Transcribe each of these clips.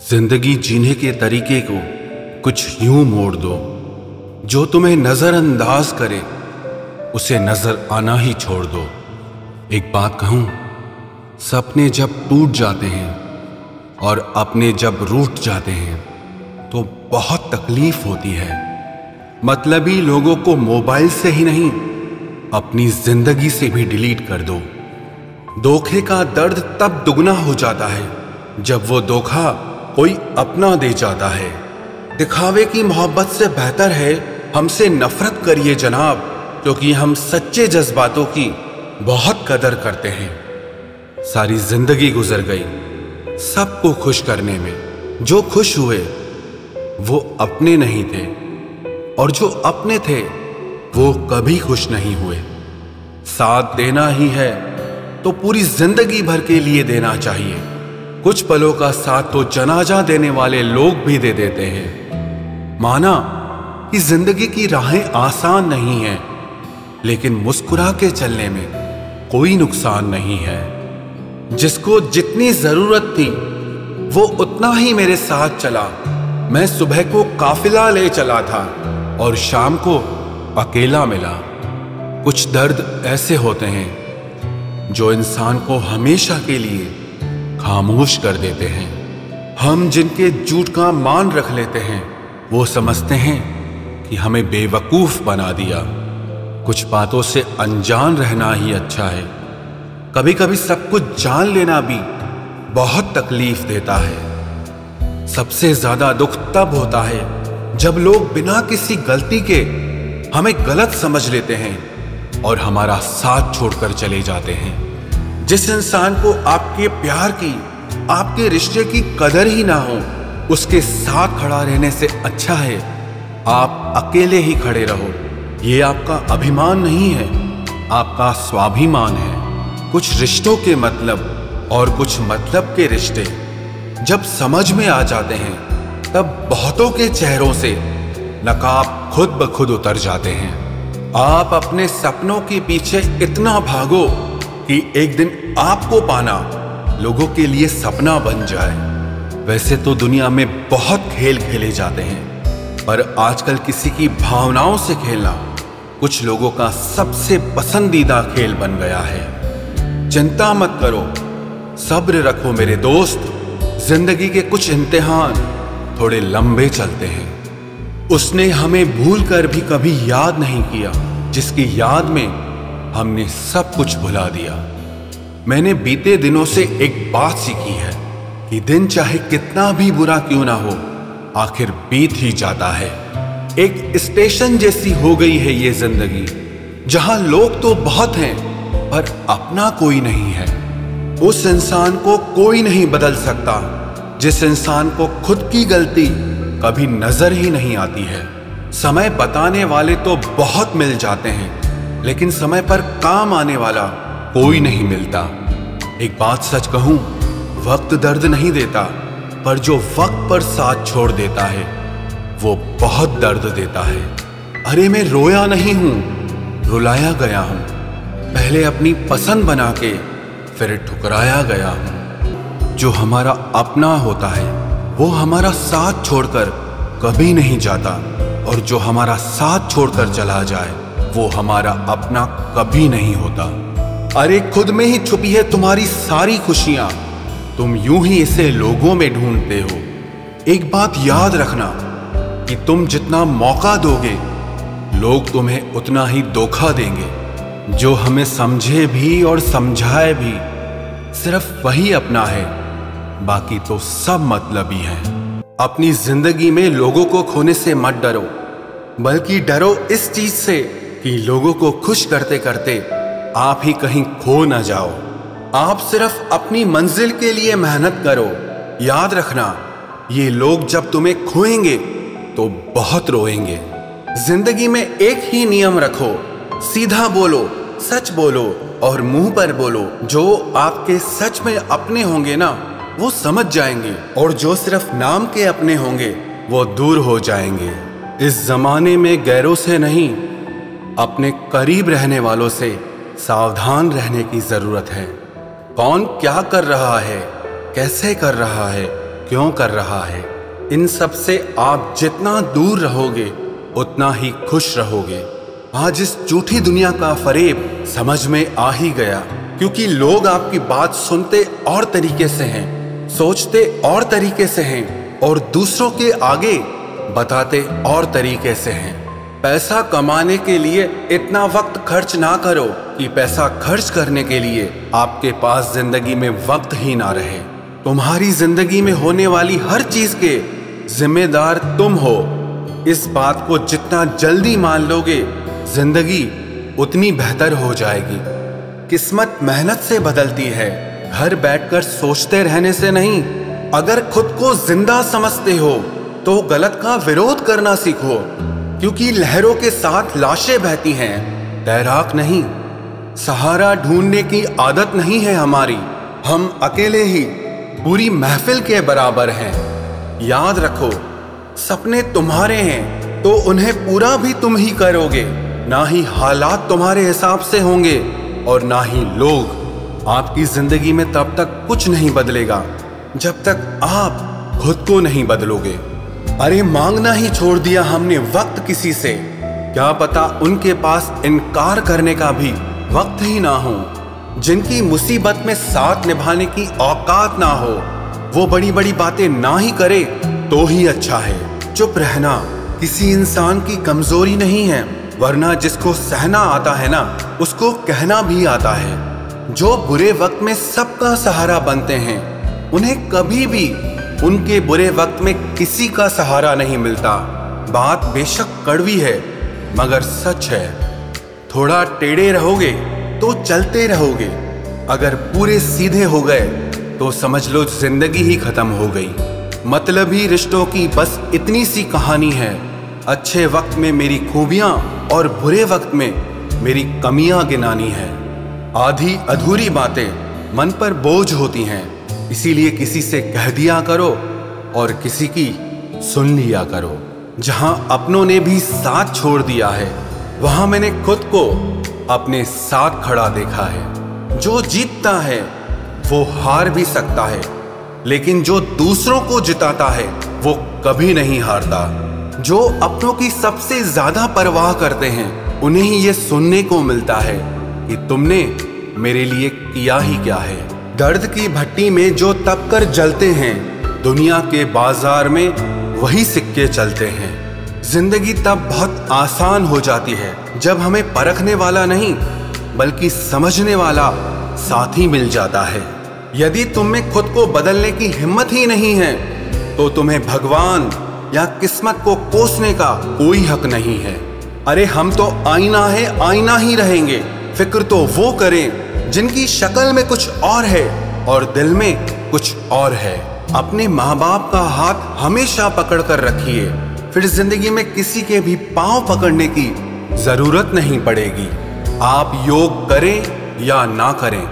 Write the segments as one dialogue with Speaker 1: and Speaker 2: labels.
Speaker 1: जिंदगी जीने के तरीके को कुछ यूं मोड़ दो, जो तुम्हें नजरअंदाज करे उसे नजर आना ही छोड़ दो। एक बात कहूं, सपने जब टूट जाते हैं और अपने जब रूठ जाते हैं तो बहुत तकलीफ होती है। मतलबी लोगों को मोबाइल से ही नहीं, अपनी जिंदगी से भी डिलीट कर दो। धोखे का दर्द तब दुगना हो जाता है जब वो धोखा कोई अपना दे जाता है। दिखावे की मोहब्बत से बेहतर है हमसे नफरत करिए जनाब, क्योंकि हम सच्चे जज्बातों की बहुत कदर करते हैं। सारी जिंदगी गुजर गई सबको खुश करने में, जो खुश हुए वो अपने नहीं थे और जो अपने थे वो कभी खुश नहीं हुए। साथ देना ही है तो पूरी जिंदगी भर के लिए देना चाहिए। कुछ पलों का साथ तो जनाजा देने वाले लोग भी दे देते हैं। माना कि जिंदगी की राहें आसान नहीं हैं, लेकिन मुस्कुरा के चलने में कोई नुकसान नहीं है। जिसको जितनी जरूरत थी वो उतना ही मेरे साथ चला। मैं सुबह को काफिला ले चला था और शाम को अकेला मिला। कुछ दर्द ऐसे होते हैं जो इंसान को हमेशा के लिए खामोश कर देते हैं। हम जिनके झूठ का मान रख लेते हैं वो समझते हैं कि हमें बेवकूफ बना दिया। कुछ बातों से अनजान रहना ही अच्छा है। कभी कभी सब कुछ जान लेना भी बहुत तकलीफ देता है। सबसे ज्यादा दुख तब होता है जब लोग बिना किसी गलती के हमें गलत समझ लेते हैं और हमारा साथ छोड़कर चले जाते हैं। जिस इंसान को आपके प्यार की, आपके रिश्ते की कदर ही ना हो, उसके साथ खड़ा रहने से अच्छा है आप अकेले ही खड़े रहो। ये आपका अभिमान नहीं है, आपका स्वाभिमान है। कुछ रिश्तों के मतलब और कुछ मतलब के रिश्ते जब समझ में आ जाते हैं तब बहुतों के चेहरों से नकाब खुद ब खुद उतर जाते हैं। आप अपने सपनों के पीछे इतना भागो कि एक दिन आपको पाना लोगों के लिए सपना बन जाए। वैसे तो दुनिया में बहुत खेल खेले जाते हैं, पर आजकल किसी की भावनाओं से खेलना कुछ लोगों का सबसे पसंदीदा खेल बन गया है। चिंता मत करो, सब्र रखो मेरे दोस्त। जिंदगी के कुछ इम्तिहान थोड़े लंबे चलते हैं। उसने हमें भूल कर भी कभी याद नहीं किया, जिसकी याद में हमने सब कुछ भुला दिया। मैंने बीते दिनों से एक बात सीखी है कि दिन चाहे कितना भी बुरा क्यों ना हो, आखिर बीत ही जाता है। एक स्टेशन जैसी हो गई है ये जिंदगी, जहां लोग तो बहुत हैं पर अपना कोई नहीं है। उस इंसान को कोई नहीं बदल सकता जिस इंसान को खुद की गलती कभी नजर ही नहीं आती है। समय बताने वाले तो बहुत मिल जाते हैं, लेकिन समय पर काम आने वाला कोई नहीं मिलता। एक बात सच कहूं, वक्त दर्द नहीं देता, पर जो वक्त पर साथ छोड़ देता है वो बहुत दर्द देता है। अरे मैं रोया नहीं हूं, रुलाया गया हूं। पहले अपनी पसंद बना के फिर ठुकराया गया हूं। जो हमारा अपना होता है वो हमारा साथ छोड़कर कभी नहीं जाता, और जो हमारा साथ छोड़कर चला जाए वो हमारा अपना कभी नहीं होता। अरे खुद में ही छुपी है तुम्हारी सारी खुशियां, तुम यूं ही इसे लोगों में ढूंढते हो। एक बात याद रखना कि तुम जितना मौका दोगे लोग तुम्हें उतना ही धोखा देंगे। जो हमें समझे भी और समझाए भी सिर्फ वही अपना है, बाकी तो सब मतलबी है। अपनी जिंदगी में लोगों को खोने से मत डरो, बल्कि डरो इस चीज से कि लोगों को खुश करते करते आप ही कहीं खो न जाओ। आप सिर्फ अपनी मंजिल के लिए मेहनत करो। याद रखना, ये लोग जब तुम्हें खोएंगे तो बहुत रोएंगे। जिंदगी में एक ही नियम रखो, सीधा बोलो, सच बोलो और मुंह पर बोलो। जो आपके सच में अपने होंगे ना वो समझ जाएंगे, और जो सिर्फ नाम के अपने होंगे वो दूर हो जाएंगे। इस जमाने में गैरों से नहीं, अपने करीब रहने वालों से सावधान रहने की जरूरत है। कौन क्या कर रहा है, कैसे कर रहा है, क्यों कर रहा है। इन सब से आप जितना दूर रहोगे उतना ही खुश रहोगे। आज इस झूठी दुनिया का फरेब समझ में आ ही गया, क्योंकि लोग आपकी बात सुनते और तरीके से हैं, सोचते और तरीके से हैं और दूसरों के आगे बताते और तरीके से हैं। पैसा कमाने के लिए इतना वक्त खर्च ना करो कि पैसा खर्च करने के लिए आपके पास जिंदगी में वक्त ही ना रहे। तुम्हारी जिंदगी में होने वाली हर चीज के जिम्मेदार तुम हो। इस बात को जितना जल्दी मान लोगे जिंदगी उतनी बेहतर हो जाएगी। किस्मत मेहनत से बदलती है, घर बैठकर सोचते रहने से नहीं। अगर खुद को जिंदा समझते हो तो गलत का विरोध करना सीखो, क्योंकि लहरों के साथ लाशें बहती हैं, तैराक नहीं। सहारा ढूंढने की आदत नहीं है हमारी, हम अकेले ही पूरी महफिल के बराबर हैं। याद रखो, सपने तुम्हारे हैं तो उन्हें पूरा भी तुम ही करोगे। ना ही हालात तुम्हारे हिसाब से होंगे और ना ही लोग। आपकी जिंदगी में तब तक कुछ नहीं बदलेगा जब तक आप खुद को नहीं बदलोगे। अरे मांगना ही छोड़ दिया हमने वक्त किसी से, क्या पता उनके पास इनकार करने का भी वक्त ही ना हो। जिनकी मुसीबत में साथ निभाने की औकात ना हो वो बड़ी बड़ी बातें ना ही करे तो ही अच्छा है। चुप रहना किसी इंसान की कमजोरी नहीं है, वरना जिसको सहना आता है ना उसको कहना भी आता है। जो बुरे वक्त में सबका सहारा बनते हैं उन्हें कभी भी उनके बुरे वक्त में किसी का सहारा नहीं मिलता। बात बेशक कड़वी है मगर सच है। थोड़ा टेढ़े रहोगे तो चलते रहोगे, अगर पूरे सीधे हो गए तो समझ लो जिंदगी ही खत्म हो गई। मतलबी रिश्तों की बस इतनी सी कहानी है। अच्छे वक्त में मेरी खूबियां और बुरे वक्त में मेरी कमियां गिनानी है। आधी अधूरी बातें मन पर बोझ होती हैं, इसीलिए किसी से कह दिया करो और किसी की सुन लिया करो। जहां अपनों ने भी साथ छोड़ दिया है वहां मैंने खुद को अपने साथ खड़ा देखा है। जो जीतता है वो हार भी सकता है, लेकिन जो दूसरों को जिताता है वो कभी नहीं हारता। जो अपनों की सबसे ज्यादा परवाह करते हैं उन्हें ही ये सुनने को मिलता है कि तुमने मेरे लिए किया ही क्या है। दर्द की भट्टी में जो तप कर जलते हैं, दुनिया के बाजार में वही सिक्के चलते हैं। जिंदगी तब बहुत आसान हो जाती है जब हमें परखने वाला नहीं बल्कि समझने वाला साथी मिल जाता है। यदि तुम में खुद को बदलने की हिम्मत ही नहीं है तो तुम्हें भगवान या किस्मत को कोसने का कोई हक नहीं है। अरे हम तो आईना है, आईना ही रहेंगे। फिक्र तो वो करें जिनकी शक्ल में कुछ और है और दिल में कुछ और है। अपने माँ बाप का हाथ हमेशा पकड़ कर रखिए, फिर जिंदगी में किसी के भी पांव पकड़ने की जरूरत नहीं पड़ेगी। आप योग करें या ना करें,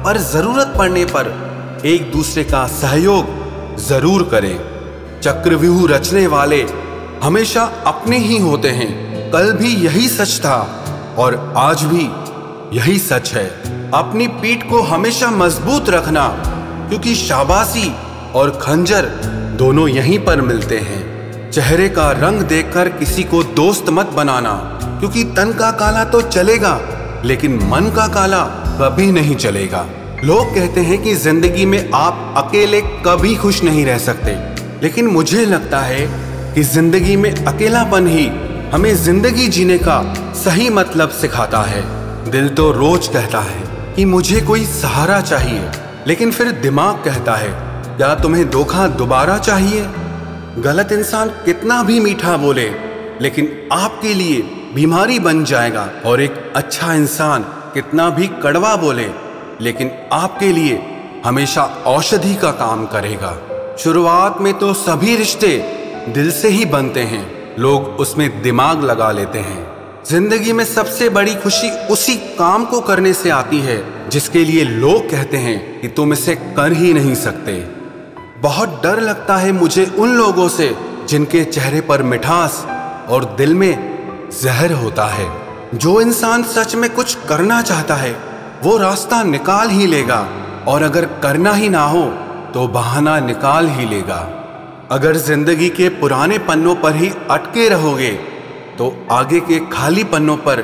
Speaker 1: पर जरूरत पड़ने पर एक दूसरे का सहयोग जरूर करें। चक्रव्यूह रचने वाले हमेशा अपने ही होते हैं। कल भी यही सच था और आज भी यही सच है। अपनी पीठ को हमेशा मजबूत रखना, क्योंकि शाबाशी और खंजर दोनों यहीं पर मिलते हैं। चेहरे का रंग देखकर किसी को दोस्त मत बनाना, क्योंकि तन का काला तो चलेगा लेकिन मन का काला कभी नहीं चलेगा। लोग कहते हैं कि जिंदगी में आप अकेले कभी खुश नहीं रह सकते, लेकिन मुझे लगता है कि जिंदगी में अकेलापन ही हमें जिंदगी जीने का सही मतलब सिखाता है। दिल तो रोज कहता है कि मुझे कोई सहारा चाहिए, लेकिन फिर दिमाग कहता है क्या तुम्हें धोखा दोबारा चाहिए। गलत इंसान कितना भी मीठा बोले लेकिन आपके लिए बीमारी बन जाएगा, और एक अच्छा इंसान कितना भी कड़वा बोले लेकिन आपके लिए हमेशा औषधि का काम करेगा। शुरुआत में तो सभी रिश्ते दिल से ही बनते हैं, लोग उसमें दिमाग लगा लेते हैं। जिंदगी में सबसे बड़ी खुशी उसी काम को करने से आती है जिसके लिए लोग कहते हैं कि तुम इसे कर ही नहीं सकते। बहुत डर लगता है मुझे उन लोगों से जिनके चेहरे पर मिठास और दिल में जहर होता है। जो इंसान सच में कुछ करना चाहता है वो रास्ता निकाल ही लेगा, और अगर करना ही ना हो तो बहाना निकाल ही लेगा। अगर जिंदगी के पुराने पन्नों पर ही अटके रहोगे तो आगे के खाली पन्नों पर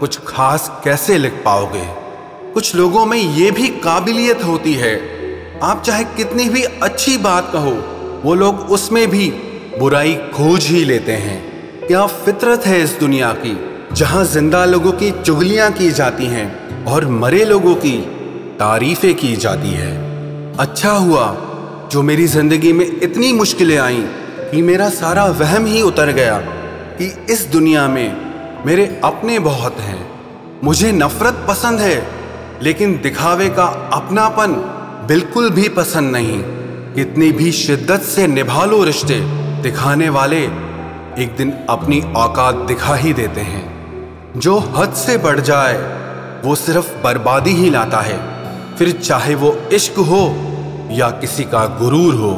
Speaker 1: कुछ खास कैसे लिख पाओगे। कुछ लोगों में ये भी काबिलियत होती है, आप चाहे कितनी भी अच्छी बात कहो, वो लोग उसमें भी बुराई खोज ही लेते हैं। क्या फितरत है इस दुनिया की, जहां जिंदा लोगों की चुगलियां की जाती हैं और मरे लोगों की तारीफें की जाती है। अच्छा हुआ जो मेरी जिंदगी में इतनी मुश्किलें आईं कि मेरा सारा वहम ही उतर गया कि इस दुनिया में मेरे अपने बहुत हैं। मुझे नफरत पसंद है, लेकिन दिखावे का अपनापन बिल्कुल भी पसंद नहीं। कितनी भी शिद्दत से निभा लो रिश्ते, दिखाने वाले एक दिन अपनी औकात दिखा ही देते हैं। जो हद से बढ़ जाए वो सिर्फ बर्बादी ही लाता है, फिर चाहे वो इश्क हो या किसी का गुरूर हो।